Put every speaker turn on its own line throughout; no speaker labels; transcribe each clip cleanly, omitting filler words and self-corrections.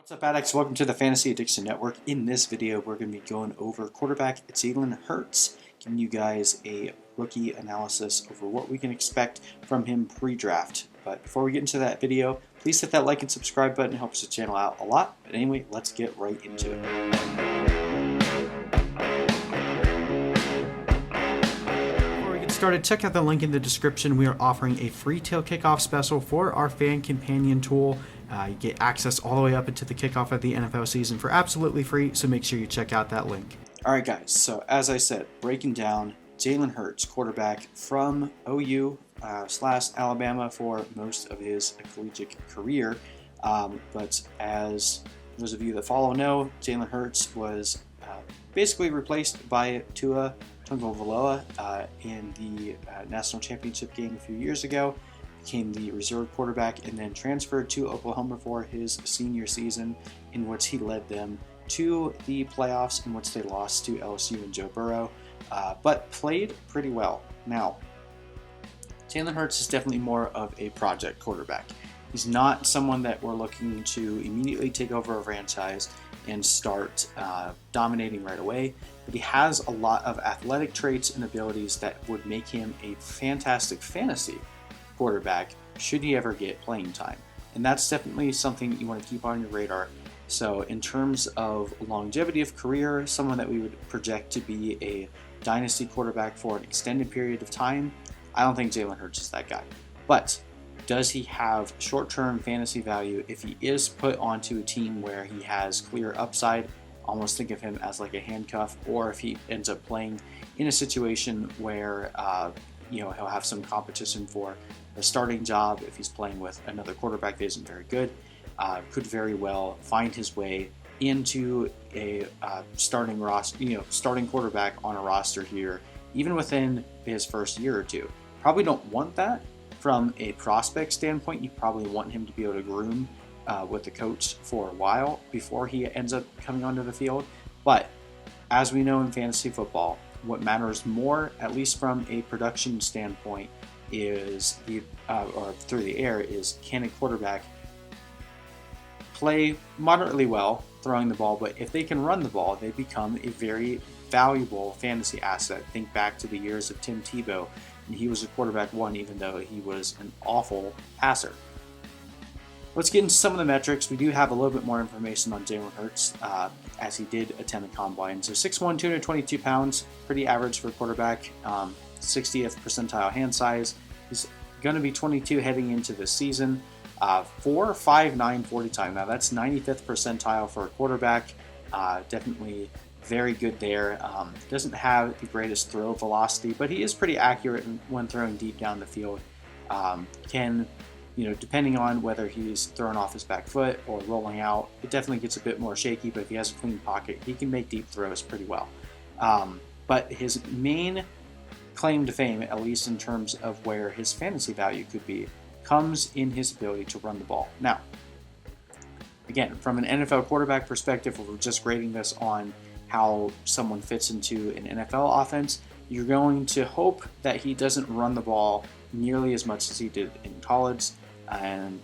What's up, addicts? Welcome to the Fantasy Addiction Network. In this video, we're going to be going over quarterback Jalen Hurts, giving you guys a rookie analysis over what we can expect from him pre-draft. But before we get into that video, please hit that like and subscribe button. It helps the channel out a lot. But anyway, let's get right into it. Started, check out the link in the description. We are offering a free tail kickoff special for our fan companion tool. You get access all the way up into the kickoff of the NFL season for absolutely free, so make sure you check out that link. Alright guys, so as I said, breaking down Jalen Hurts, quarterback from OU / Alabama for most of his collegiate career. But as those of you that follow know, Jalen Hurts was basically replaced by Tua Tagovailoa in the national championship game a few years ago. Became the reserve quarterback and then transferred to Oklahoma for his senior season, in which he led them to the playoffs, in which they lost to LSU and Joe Burrow, but played pretty well. Now, Jalen Hurts is definitely more of a project quarterback. He's not someone that we're looking to immediately take over a franchise and start dominating right away, but he has a lot of athletic traits and abilities that would make him a fantastic fantasy quarterback should he ever get playing time. And that's definitely something you want to keep on your radar. So in terms of longevity of career, someone that we would project to be a dynasty quarterback for an extended period of time, I don't think Jalen Hurts is that guy. But does he have short-term fantasy value if he is put onto a team where he has clear upside? Almost think of him as like a handcuff, or if he ends up playing in a situation where he'll have some competition for a starting job. If he's playing with another quarterback that isn't very good, could very well find his way into a starting quarterback on a roster here, even within his first year or two. Probably don't want that. From a prospect standpoint, you probably want him to be able to groom with the coach for a while before he ends up coming onto the field. But as we know in fantasy football, what matters more, at least from a production standpoint, is or through the air, is can a quarterback play moderately well throwing the ball, but if they can run the ball, they become a very valuable fantasy asset. Think back to the years of Tim Tebow, and he was a quarterback one, even though he was an awful passer. Let's get into some of the metrics. We do have a little bit more information on Jalen Hurts, as he did attend the combine. So 6'1", 222 pounds, pretty average for a quarterback. 60th percentile hand size. He's going to be 22 heading into this season. 4.59 40 time. Now that's 95th percentile for a quarterback. Definitely very good there. Doesn't have the greatest throw velocity, but he is pretty accurate when throwing deep down the field. Depending on whether he's throwing off his back foot or rolling out, it definitely gets a bit more shaky, but if he has a clean pocket, he can make deep throws pretty well. But his main claim to fame, at least in terms of where his fantasy value could be, comes in his ability to run the ball. Now, again, from an NFL quarterback perspective, we're just grading this on how someone fits into an NFL offense. You're going to hope that he doesn't run the ball nearly as much as he did in college. And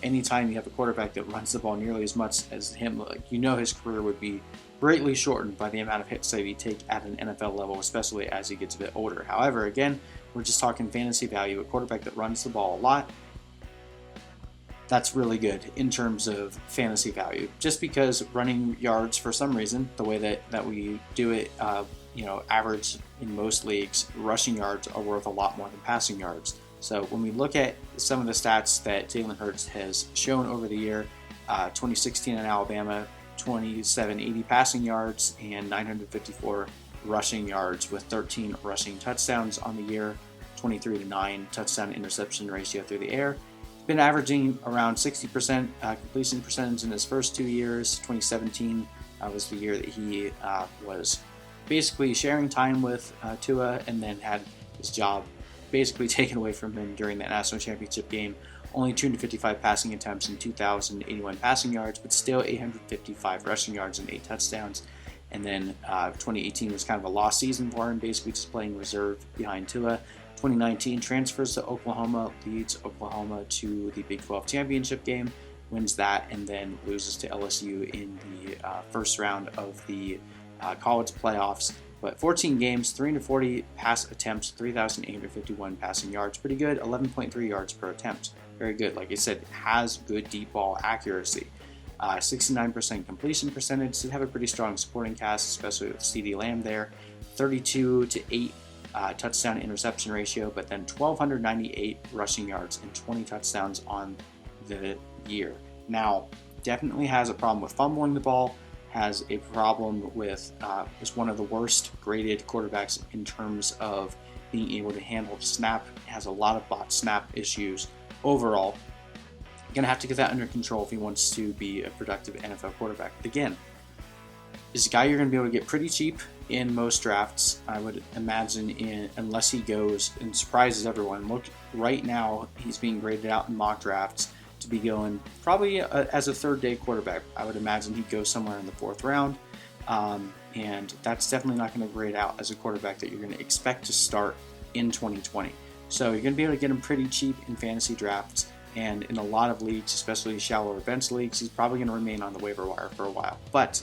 anytime you have a quarterback that runs the ball nearly as much as him, his career would be greatly shortened by the amount of hits that he take at an NFL level, especially as he gets a bit older. However, again, we're just talking fantasy value. A quarterback that runs the ball a lot, that's really good in terms of fantasy value. Just because running yards, for some reason, the way that we do it, average in most leagues, rushing yards are worth a lot more than passing yards. So when we look at some of the stats that Jalen Hurts has shown over the year, 2016 in Alabama, 2780 passing yards and 954 rushing yards with 13 rushing touchdowns on the year, 23-9 touchdown interception ratio through the air. He's been averaging around 60% completion percentage in his first 2 years. 2017 was the year that he was basically sharing time with Tua, and then had his job basically taken away from him during that national championship game. Only 255 passing attempts and 2,081 passing yards, but still 855 rushing yards and 8 touchdowns. And then 2018 was kind of a lost season for him, basically just playing reserve behind Tua. 2019 transfers to Oklahoma, leads Oklahoma to the Big 12 championship game. wins that, and then loses to LSU in the first round of the college playoffs. But 14 games, 340 pass attempts, 3,851 passing yards. Pretty good, 11.3 yards per attempt. Very good. Like I said, has good deep ball accuracy. 69% completion percentage. Did have a pretty strong supporting cast, especially with CeeDee Lamb there. 32-8 touchdown interception ratio, but then 1,298 rushing yards and 20 touchdowns on the year. Now, definitely has a problem with fumbling the ball. Has a problem with, is one of the worst graded quarterbacks in terms of being able to handle the snap. Has a lot of bot snap issues overall. Going to have to get that under control if he wants to be a productive NFL quarterback. But again, is a guy you're going to be able to get pretty cheap in most drafts, I would imagine, unless he goes and surprises everyone. Look, right now he's being graded out in mock drafts to be going probably as a third-day quarterback. I would imagine he'd go somewhere in the fourth round, and that's definitely not going to grade out as a quarterback that you're going to expect to start in 2020. So you're going to be able to get him pretty cheap in fantasy drafts, and in a lot of leagues, especially shallower bench leagues, he's probably going to remain on the waiver wire for a while. But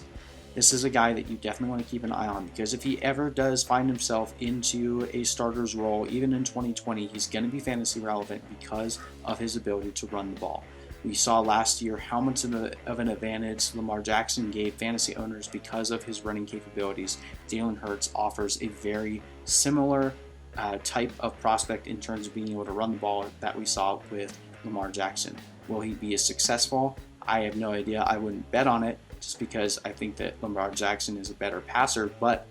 this is a guy that you definitely want to keep an eye on, because if he ever does find himself into a starter's role, even in 2020, he's going to be fantasy relevant because of his ability to run the ball. We saw last year how much of an advantage Lamar Jackson gave fantasy owners because of his running capabilities. Jalen Hurts offers a very similar type of prospect in terms of being able to run the ball that we saw with Lamar Jackson. Will he be as successful? I have no idea. I wouldn't bet on it, just because I think that Lamar Jackson is a better passer, but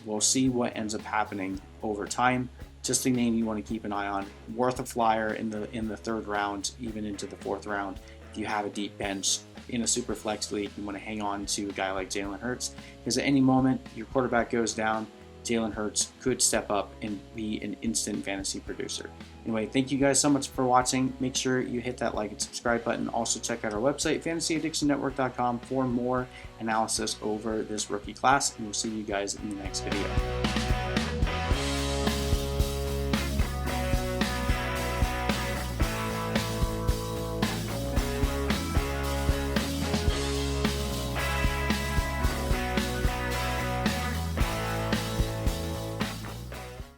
we'll see what ends up happening over time. Just a name you want to keep an eye on. Worth a flyer in the third round, even into the fourth round. If you have a deep bench in a super flex league, you want to hang on to a guy like Jalen Hurts, because at any moment your quarterback goes down, Jalen Hurts could step up and be an instant fantasy producer. Anyway, thank you guys so much for watching. Make sure you hit that like and subscribe button. Also check out our website, fantasyaddictionnetwork.com, for more analysis over this rookie class, and we'll see you guys in the next video.